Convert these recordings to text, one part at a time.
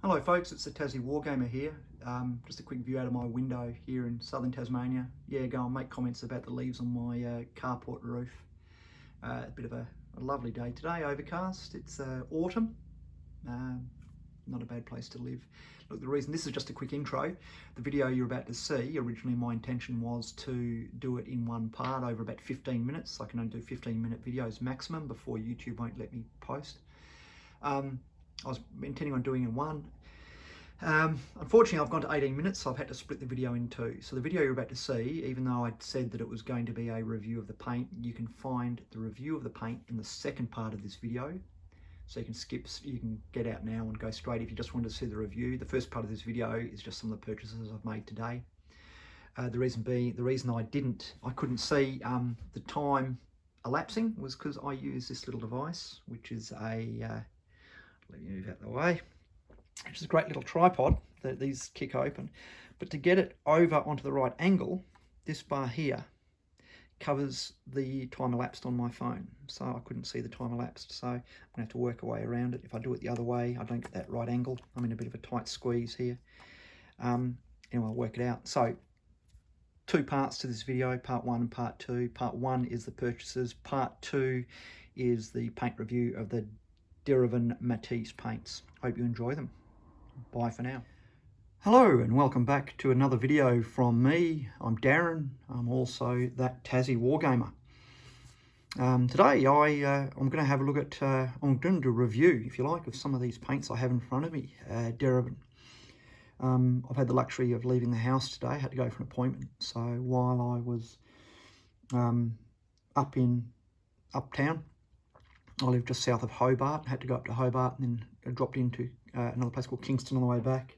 Hello folks, it's the Tassie Wargamer here. Just a quick view out of my window here in southern Tasmania. Yeah, go and make comments about the leaves on my carport roof. A bit of a lovely day today, overcast. It's autumn, not a bad place to live. Look, the reason, this is just a quick intro. The video you're about to see, originally my intention was to do it in one part over about 15 minutes. I can only do 15-minute videos maximum before YouTube won't let me post. I was intending on doing it in one. Unfortunately, I've gone to 18 minutes, so I've had to split the video in two. So the video you're about to see, even though I'd said that it was going to be a review of the paint, you can find the review of the paint in the second part of this video. So you can skip, you can get out now and go straight if you just wanted to see the review. The first part of this video is just some of the purchases I've made today. The reason I couldn't see the time elapsing was because I use this little device, which is a let me move out of the way, which is a great little tripod that these kick open. But to get it over onto the right angle, this bar here covers the time elapsed on my phone. So I couldn't see the time elapsed. So I'm gonna have to work a way around it. If I do it the other way, I don't get that right angle. I'm in a bit of a tight squeeze here. Anyway, I'll work it out. So two parts to this video, part one and part two. Part one is the purchases. Part two is the paint review of the Derivan Matisse paints. Hope you enjoy them. Bye for now. Hello and welcome back to another video from me. I'm Darren. I'm also that Tassie Wargamer. Today I'm going to have a look at, I'm going to do a review, if you like, of some of these paints I have in front of me, Derivan. I've had the luxury of leaving the house today. I had to go for an appointment. So while I was uptown, I live just south of Hobart. I had to go up to Hobart and then dropped into another place called Kingston on the way back.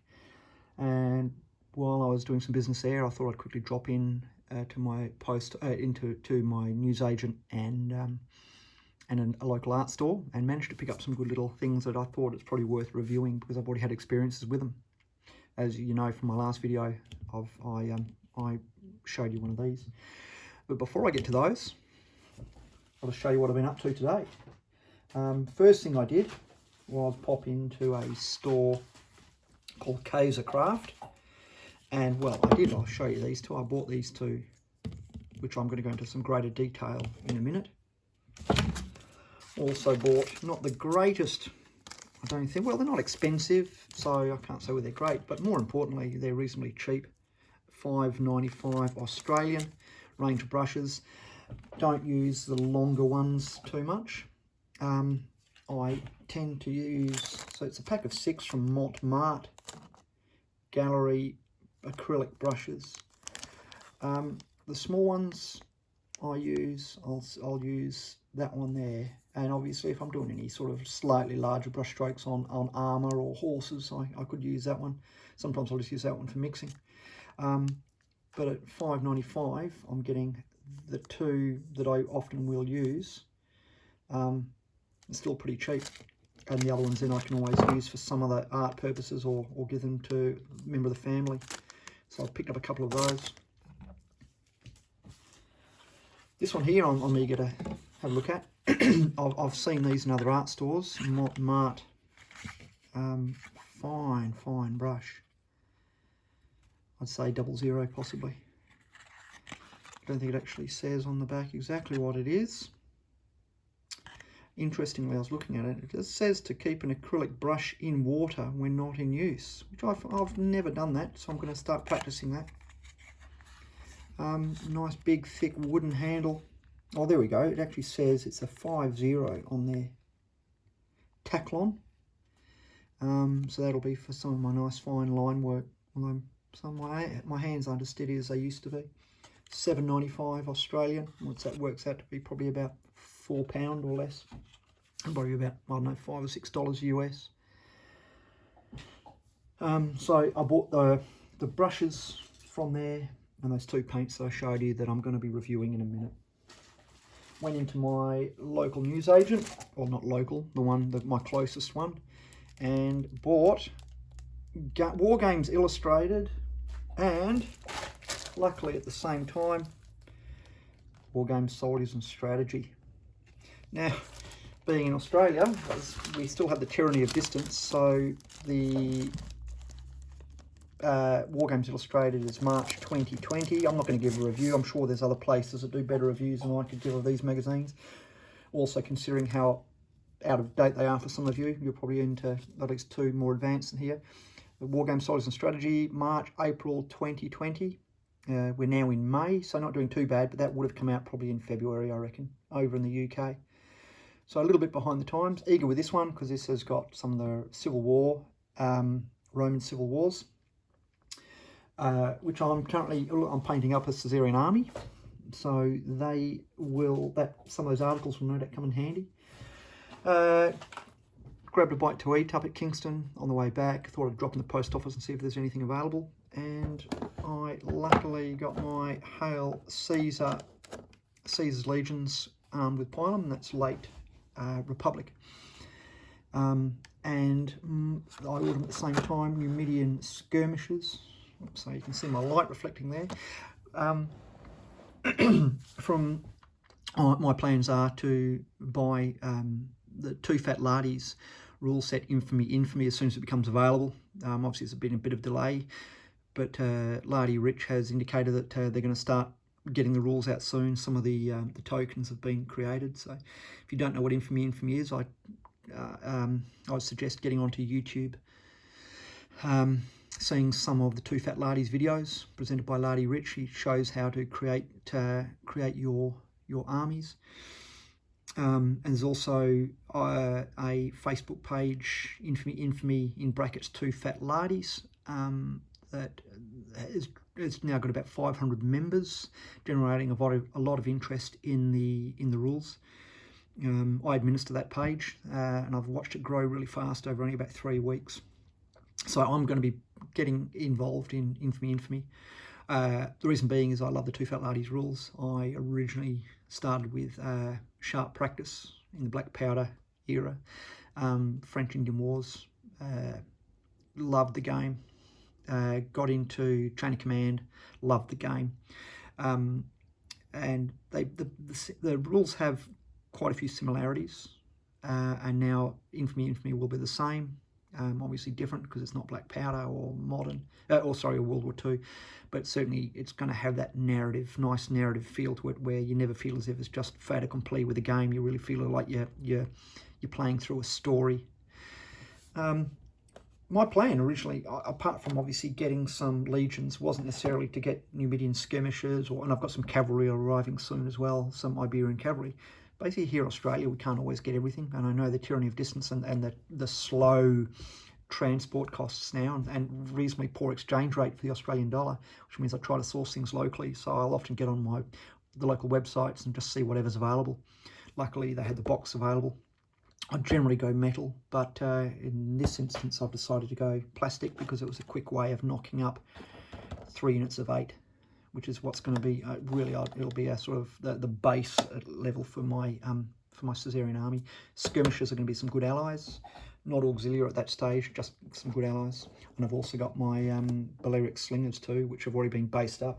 And while I was doing some business there, I thought I'd quickly drop in to my post to my newsagent and a local art store, and managed to pick up some good little things that I thought it's probably worth reviewing because I've already had experiences with them. As you know from my last video, I showed you one of these. But before I get to those, I'll just show you what I've been up to today. First thing I did was pop into a store called Kaiser Craft, and well, I'll show you these two. I bought these two, which I'm going to go into some greater detail in a minute. Also bought, not the greatest, I don't think, well, they're not expensive, so I can't say whether they're great, but more importantly, they're reasonably cheap. $5.95 Australian, range of brushes. Don't use the longer ones too much. I tend to use, so it's a pack of 6 from Montmartre Gallery acrylic brushes. The small ones I'll use that one there. And obviously if I'm doing any sort of slightly larger brush strokes on armour or horses, I could use that one. Sometimes I'll just use that one for mixing. But at $5.95 I'm getting the two that I often will use. It's still pretty cheap, and the other ones then I can always use for some other art purposes or give them to a member of the family. So I've picked up a couple of those. This one here I'm eager to have a look at. I've seen these in other art stores. Montmartre, fine brush. I'd say 00 possibly. I don't think it actually says on the back exactly what it is. Interestingly, I was looking at it, it just says to keep an acrylic brush in water when not in use, which I've never done that, so I'm going to start practicing that. Nice big thick wooden handle. Oh, there we go. It actually says it's a 50 on there. Taclon. So that'll be for some of my nice fine line work. Although some of my hands aren't as steady as they used to be. $7.95 Australian. Which that works out to be probably about £4 or less. Probably about, I don't know, $5 or $6 US. So I bought the brushes from there and those two paints that I showed you that I'm going to be reviewing in a minute. Went into my local newsagent, or not local, my closest one, and bought War Games Illustrated and, luckily at the same time, War Games Soldiers and Strategy. Now, being in Australia, we still have the tyranny of distance, so the War Games Illustrated is March 2020. I'm not going to give a review. I'm sure there's other places that do better reviews than I could give of these magazines. Also, considering how out of date they are for some of you, you're probably into at least 2 more advanced than here. The War Games Strategy and Strategy, March, April 2020. We're now in May, so not doing too bad, but that would have come out probably in February, I reckon, over in the UK. So a little bit behind the times. Eager with this one because this has got some of the Civil War, Roman Civil Wars, which I'm painting up a Caesarian army. So they will, some of those articles will no doubt come in handy. Grabbed a bite to eat up at Kingston on the way back. Thought I'd drop in the post office and see if there's anything available. And I luckily got my Hail Caesar's Legions armed with Pilum. That's late Republic. And I ordered at the same time Numidian Skirmishers. So you can see my light reflecting there. From my plans are to buy the TooFatLardies rule set Infamy as soon as it becomes available. Obviously, there's been a bit of delay, but Lardy Rich has indicated that they're going to start getting the rules out soon. Some of the tokens have been created. So if you don't know what Infamy is, I would suggest getting onto YouTube, seeing some of the TooFatLardies videos presented by Lardy Rich. He shows how to create your armies. And there's also a Facebook page, Infamy in brackets TooFatLardies, that has now got about 500 members, generating a lot of interest in the rules. I administer that page, and I've watched it grow really fast over only about 3 weeks. So I'm going to be getting involved in Infamy. The reason being is I love the TooFatLardies rules. I originally started with sharp practice in the Black Powder era, French Indian Wars. Loved the game. Got into Chain of Command. Loved the game. And the rules have quite a few similarities. And now Infamy will be the same. Obviously different because it's not Black Powder or modern, or World War II, but certainly it's going to have that nice narrative feel to it, where you never feel as if it's just fait accompli with the game. You really feel like you're playing through a story. My plan originally, apart from obviously getting some legions, wasn't necessarily to get Numidian skirmishers, and I've got some cavalry arriving soon as well, some Iberian cavalry. Basically here in Australia we can't always get everything, and I know the tyranny of distance and the slow transport costs now, and reasonably poor exchange rate for the Australian dollar, which means I try to source things locally. So I'll often get on the local websites and just see whatever's available. Luckily they had the box available. I generally go metal, but in this instance I've decided to go plastic because it was a quick way of knocking up 3 units of 8. Which is what's going to be really, it'll be a sort of the base level for my Caesarian army. Skirmishers are going to be some good allies, not auxiliary at that stage, just some good allies. And I've also got my Balearic slingers too, which have already been based up.